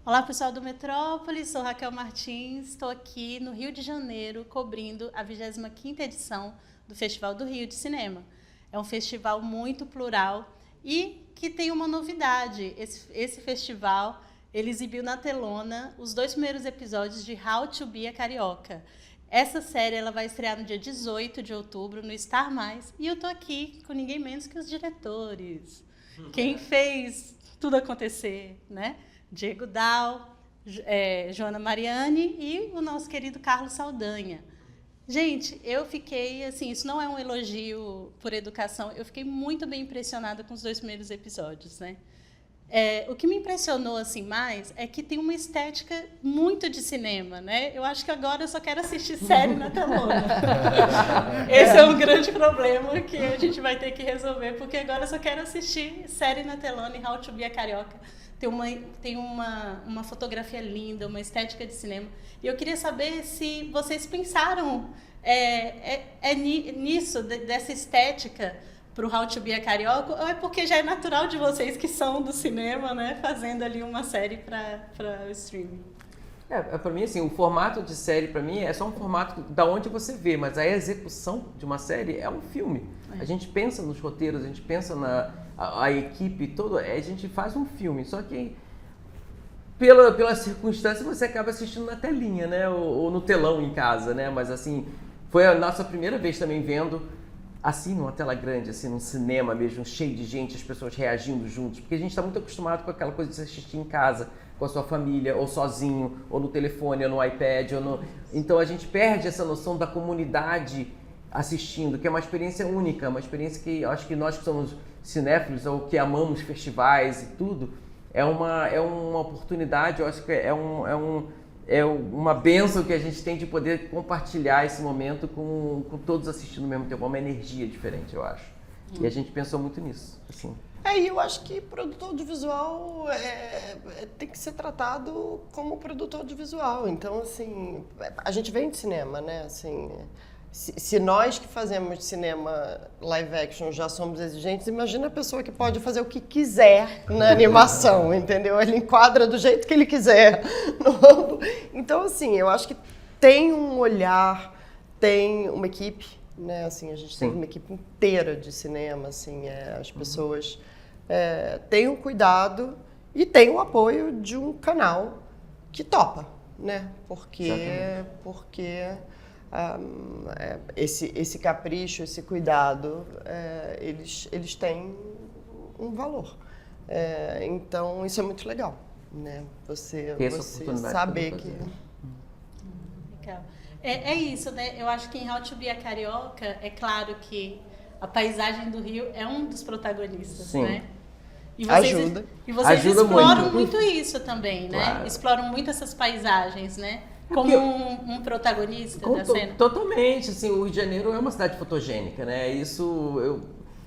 Olá, pessoal do Metrópole, sou Raquel Martins, estou aqui no Rio de Janeiro cobrindo a 25ª edição do Festival do Rio de Cinema. É um festival muito plural e que tem uma novidade. Esse festival, ele exibiu na telona os 2 primeiros episódios de How to Be a Carioca. Essa série ela vai estrear no dia 18 de outubro no Star Mais e eu estou aqui com ninguém menos que os diretores. Quem fez tudo acontecer, né? Diego Dal, Joana Mariani e o nosso querido Carlos Saldanha. Gente, eu fiquei, assim, isso não é um elogio por educação, eu fiquei muito bem impressionada com os 2 primeiros episódios, né? O que me impressionou assim mais é que tem uma estética muito de cinema, né? Eu acho que agora eu só quero assistir série na telona. Esse é um grande problema que a gente vai ter que resolver, porque agora eu só quero assistir série na telona e How to Be a Carioca. Tem uma fotografia linda, uma estética de cinema. E eu queria saber se vocês pensaram nisso, dessa estética para o How to Be a Carioca, ou é porque já é natural de vocês que são do cinema, né, fazendo ali uma série para o streaming? Para mim, assim, o formato de série, para mim, é só um formato da onde você vê, mas a execução de uma série é um filme. A gente pensa nos roteiros, a gente pensa a equipe toda, a gente faz um filme, só que pela circunstância você acaba assistindo na telinha, né, ou no telão em casa, né, mas assim, foi a nossa primeira vez também vendo assim, numa tela grande, assim, num cinema mesmo, cheio de gente, as pessoas reagindo juntos, porque a gente está muito acostumado com aquela coisa de se assistir em casa, com a sua família, ou sozinho, ou no telefone, ou no iPad, Então a gente perde essa noção da comunidade assistindo, que é uma experiência única, uma experiência que eu acho que nós que somos cinéfilos, ou que amamos festivais e tudo, é uma oportunidade, eu acho que é uma bênção que a gente tem de poder compartilhar esse momento com todos assistindo ao mesmo tempo. É uma energia diferente, eu acho. E a gente pensou muito nisso. Assim. E eu acho que produtor audiovisual tem que ser tratado como produtor audiovisual. Então, assim, a gente vem de cinema, né? Assim, se nós que fazemos cinema live action já somos exigentes, imagina a pessoa que pode fazer o que quiser na animação, entendeu? Ele enquadra do jeito que ele quiser. Então, assim, eu acho que tem um olhar, tem uma equipe, né? Assim, a gente tem uma equipe inteira de cinema, assim, as pessoas têm um cuidado e têm o apoio de um canal que topa, né? Porque esse capricho, esse cuidado, eles têm um valor. Então, isso é muito legal, né? Você saber que... Legal. É isso, né? Eu acho que em How to Be a Carioca, é claro que a paisagem do Rio é um dos protagonistas, Sim. né? E vocês Ajuda exploram muito isso também, né? Claro. Exploram muito essas paisagens, né? Como um protagonista da cena. Totalmente, assim, o Rio de Janeiro é uma cidade fotogênica, né?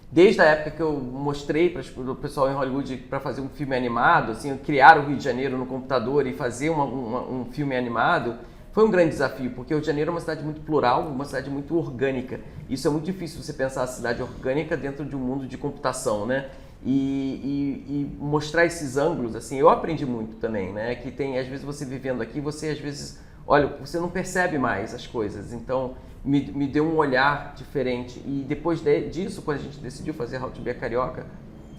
Desde a época que eu mostrei para o pessoal em Hollywood para fazer um filme animado, assim, criar o Rio de Janeiro no computador e fazer um filme animado, foi um grande desafio, porque o Rio de Janeiro é uma cidade muito plural, uma cidade muito orgânica. Isso é muito difícil você pensar a cidade orgânica dentro de um mundo de computação, né? E mostrar esses ângulos, assim, eu aprendi muito também, né? Que tem, às vezes, você vivendo aqui, você às vezes, olha, você não percebe mais as coisas, então me deu um olhar diferente. E depois disso, quando a gente decidiu fazer How to Be a Carioca,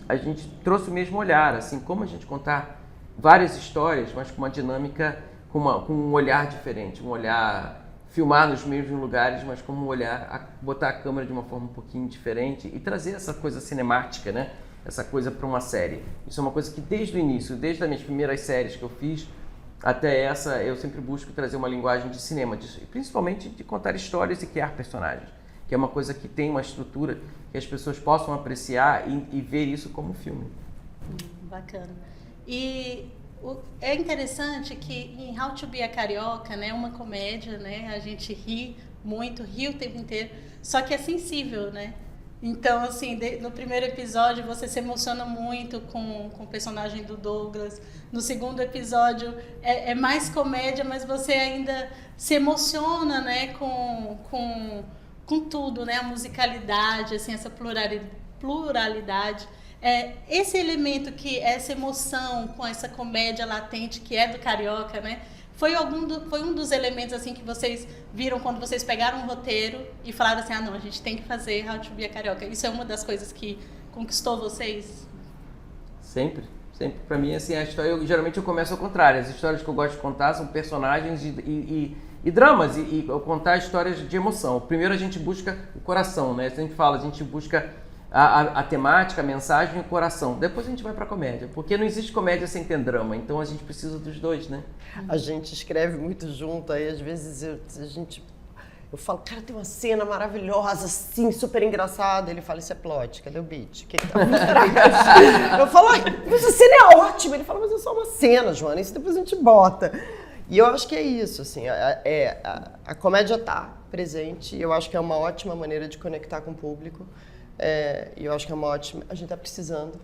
a gente trouxe o mesmo olhar, assim, como a gente contar várias histórias, mas com uma dinâmica, com um olhar diferente, um olhar filmar nos mesmos lugares, mas com um olhar, botar a câmera de uma forma um pouquinho diferente e trazer essa coisa cinemática, né? Essa coisa para uma série. Isso é uma coisa que desde o início, desde as minhas primeiras séries que eu fiz, até essa, eu sempre busco trazer uma linguagem de cinema, principalmente de contar histórias e criar personagens, que é uma coisa que tem uma estrutura que as pessoas possam apreciar e ver isso como filme. Bacana. E é interessante que em How to Be a Carioca, né, uma comédia, né, a gente ri muito, ri o tempo inteiro, só que é sensível, né? Então, assim, no primeiro episódio você se emociona muito com o personagem do Douglas. No segundo episódio é mais comédia, mas você ainda se emociona, né, com tudo, né? A musicalidade, assim, essa pluralidade. Esse elemento, essa emoção com essa comédia latente que é do carioca, né? Foi um dos elementos assim que vocês viram quando vocês pegaram um roteiro e falaram assim, não, a gente tem que fazer How to Be a Carioca. Isso é uma das coisas que conquistou vocês? Sempre. Pra mim, assim, a história, geralmente eu começo ao contrário. As histórias que eu gosto de contar são personagens e dramas, e eu contar histórias de emoção. Primeiro a gente busca o coração, né? A gente fala, a gente busca a temática, a mensagem e o coração. Depois a gente vai pra comédia, porque não existe comédia sem ter drama, então a gente precisa dos dois, né? A gente escreve muito junto, aí às vezes eu falo, cara, tem uma cena maravilhosa, assim, super engraçada. Ele fala, isso é plot, cadê o beat? O que tá por trás? Eu falo, mas a cena é ótima. Ele fala, mas é só uma cena, Joana, isso depois a gente bota. E eu acho que é isso, assim, a comédia tá presente, e eu acho que é uma ótima maneira de conectar com o público. E eu acho que é uma ótima... A gente tá precisando,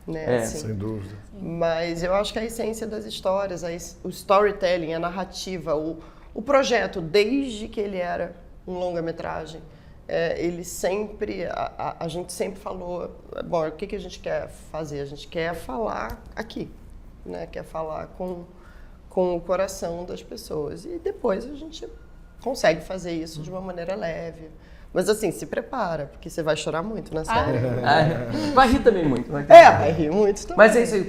né? Assim. Sem dúvida. Mas eu acho que a essência das histórias, o storytelling, a narrativa, o projeto, desde que ele era um longa-metragem, ele sempre, a gente sempre falou, bom, o que a gente quer fazer? A gente quer falar aqui, né? Quer falar com o coração das pessoas. E depois a gente consegue fazer isso de uma maneira leve. Mas assim, se prepara, porque você vai chorar muito na série. Vai rir também muito. Vai rir muito também. Mas é isso aí,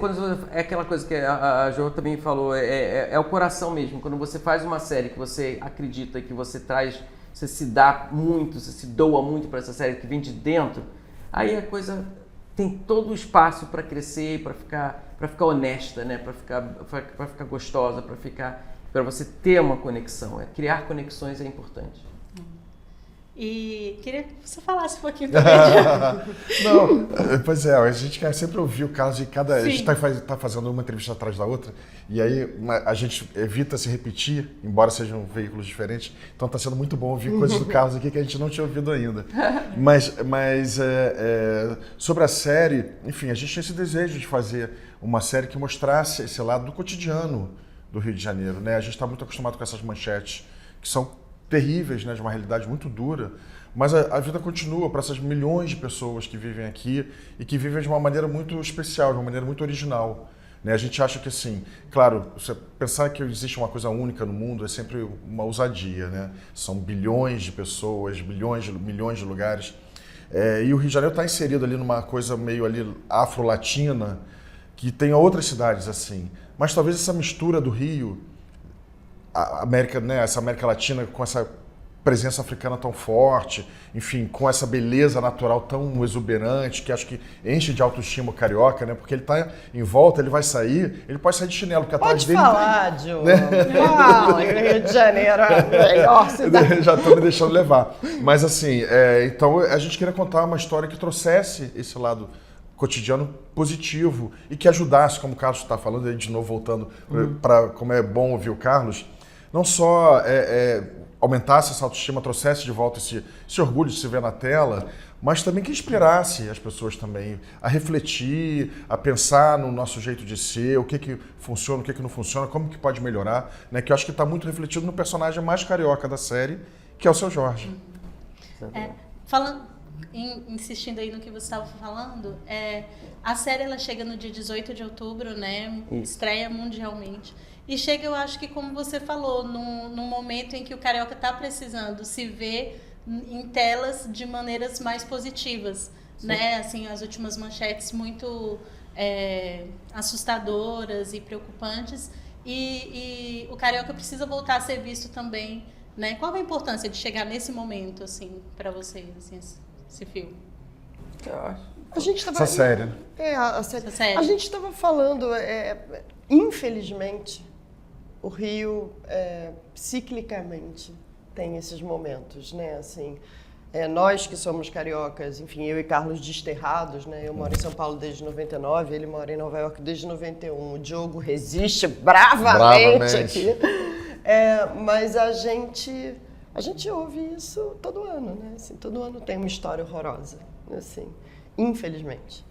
é aquela coisa que a Jo também falou, é o coração mesmo. Quando você faz uma série que você acredita, que você traz, você se dá muito, você se doa muito para essa série que vem de dentro, aí a coisa tem todo o espaço para crescer, para ficar honesta, né? Para ficar gostosa, para você ter uma conexão. Criar conexões é importante. E queria que você falasse um pouquinho também. Não, pois é, a gente quer sempre ouvir o caso de cada... Sim. A gente tá fazendo uma entrevista atrás da outra, e aí a gente evita se repetir, embora sejam veículos diferentes, então está sendo muito bom ouvir coisas do Carlos aqui que a gente não tinha ouvido ainda. Mas sobre a série, enfim, a gente tinha esse desejo de fazer uma série que mostrasse esse lado do cotidiano do Rio de Janeiro, né? A gente está muito acostumado com essas manchetes que são terríveis, né, de uma realidade muito dura, mas a vida continua para essas milhões de pessoas que vivem aqui e que vivem de uma maneira muito especial, de uma maneira muito original. Né? A gente acha que, assim, claro, você pensar que existe uma coisa única no mundo é sempre uma ousadia, né? São bilhões de pessoas, milhões de lugares. E o Rio de Janeiro está inserido ali numa coisa meio ali afro-latina, que tem outras cidades assim. Mas talvez essa mistura do Rio, a América, né, essa América Latina com essa presença africana tão forte, enfim, com essa beleza natural tão exuberante, que acho que enche de autoestima o carioca, né? Porque ele tá em volta, ele vai sair, ele pode sair de chinelo, porque atrás dele falar, tem... Diogo. Fala, Rio de Janeiro é a melhor cidade. Já estou me deixando levar. Mas assim, então a gente queria contar uma história que trouxesse esse lado cotidiano positivo e que ajudasse, como o Carlos está falando, aí de novo voltando para como é bom ouvir o Carlos, não só aumentasse essa autoestima, trouxesse de volta esse orgulho de se ver na tela, mas também que inspirasse as pessoas também a refletir, a pensar no nosso jeito de ser, o que funciona, o que não funciona, como que pode melhorar, né? Que eu acho que está muito refletido no personagem mais carioca da série, que é o Seu Jorge. Insistindo aí no que você estava falando, a série ela chega no dia 18 de outubro, né? Estreia mundialmente. E chega, eu acho que, como você falou, num momento em que o carioca está precisando se ver em telas de maneiras mais positivas, né? Assim, as últimas manchetes muito assustadoras e preocupantes. E o carioca precisa voltar a ser visto também, né? Qual a importância de chegar nesse momento, assim, para vocês, assim, esse filme? Eu acho. A gente tava, essa série, né? A série. Essa série. A gente estava falando, infelizmente, o Rio, ciclicamente, tem esses momentos, né? Assim, nós que somos cariocas, enfim, eu e Carlos desterrados, né? Eu moro em São Paulo desde 99, ele mora em Nova York desde 91. O Diogo resiste bravamente. Aqui. Mas a gente ouve isso todo ano, né? Assim, todo ano tem uma história horrorosa, assim, infelizmente.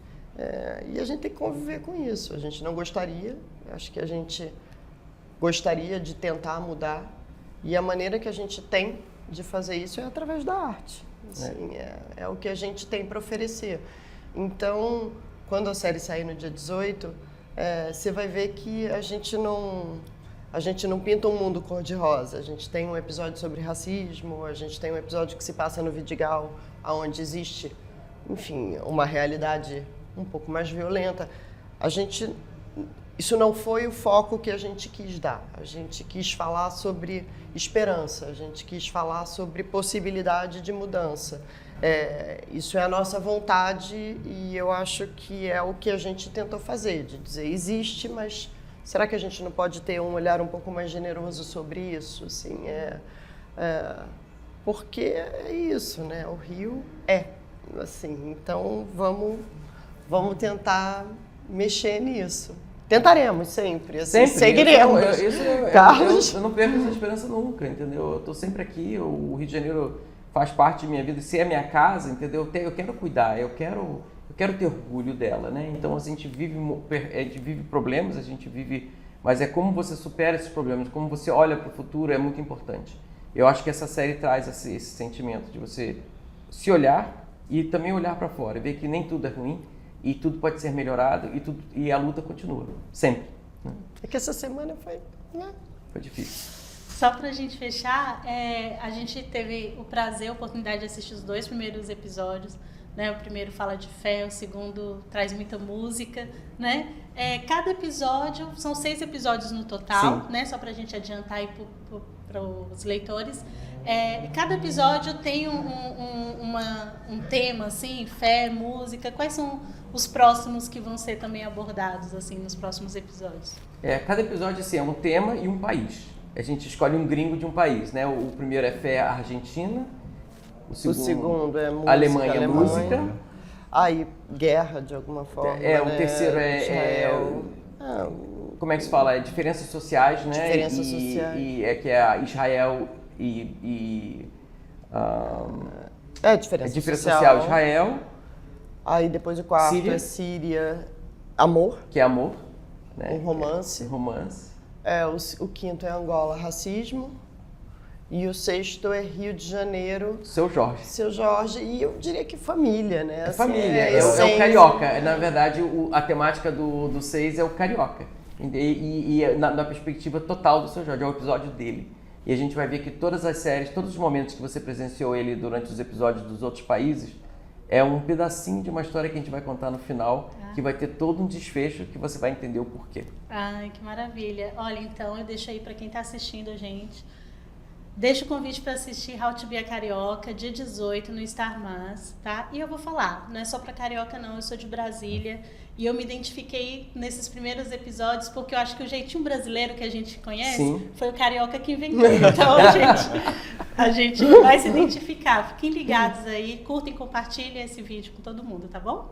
E a gente tem que conviver com isso. A gente não gostaria, acho que a gente gostaria de tentar mudar. E a maneira que a gente tem de fazer isso é através da arte. Assim, é o que a gente tem para oferecer. Então, quando a série sair no dia 18, você vai ver que a gente não pinta um mundo cor-de-rosa. A gente tem um episódio sobre racismo, a gente tem um episódio que se passa no Vidigal, onde existe, enfim, uma realidade um pouco mais violenta. Isso não foi o foco que a gente quis dar. A gente quis falar sobre esperança, a gente quis falar sobre possibilidade de mudança. Isso é a nossa vontade e eu acho que é o que a gente tentou fazer, de dizer, existe, mas será que a gente não pode ter um olhar um pouco mais generoso sobre isso? Assim, porque é isso, né? O Rio assim, então vamos tentar mexer nisso. Tentaremos sempre, assim, seguiremos. Carlos? Eu não perco essa esperança nunca, entendeu? Eu estou sempre aqui, o Rio de Janeiro faz parte de minha vida, se é minha casa, entendeu? Eu quero cuidar, eu quero ter orgulho dela, né? Então a gente vive problemas, mas é como você supera esses problemas, como você olha para o futuro é muito importante. Eu acho que essa série traz esse sentimento de você se olhar e também olhar para fora, ver que nem tudo é ruim, e tudo pode ser melhorado e a luta continua, sempre. Né? É que essa semana foi difícil. Só para a gente fechar, a gente teve o prazer, a oportunidade de assistir os 2 primeiros episódios. Né? O primeiro fala de fé, o segundo traz muita música. Né? Cada episódio, são 6 episódios no total, né? Só para a gente adiantar aí para os leitores. Cada episódio tem um tema, assim, fé, música. Quais são os próximos que vão ser também abordados assim nos próximos episódios? Cada episódio assim, é um tema e um país. A gente escolhe um gringo de um país, né? O primeiro é fé Argentina, o segundo é música, Alemanha. Música. Aí guerra de alguma forma. O terceiro Israel. Como é que se fala? É diferenças sociais, né? Diferenças sociais. Que é Israel diferença social Israel. Aí depois o quarto é Síria, amor. Que é amor. Né? Um romance. O quinto é Angola, racismo. E o sexto é Rio de Janeiro. Seu Jorge. E eu diria que família, né? Assim, família, é o carioca. Na verdade, a temática do 6 é o carioca. E na perspectiva total do Seu Jorge, é o episódio dele. E a gente vai ver que todas as séries, todos os momentos que você presenciou ele durante os episódios dos outros países, é um pedacinho de uma história que a gente vai contar no final, que vai ter todo um desfecho que você vai entender o porquê. Ai, que maravilha. Olha, então eu deixo aí para quem está assistindo a gente. Deixo o convite para assistir How to Be a Carioca, dia 18, no Star+, tá? E eu vou falar, não é só para carioca não, eu sou de Brasília e eu me identifiquei nesses primeiros episódios porque eu acho que o jeitinho brasileiro que a gente conhece foi o carioca que inventou. Então a gente vai se identificar. Fiquem ligados aí, curtem e compartilhem esse vídeo com todo mundo, tá bom?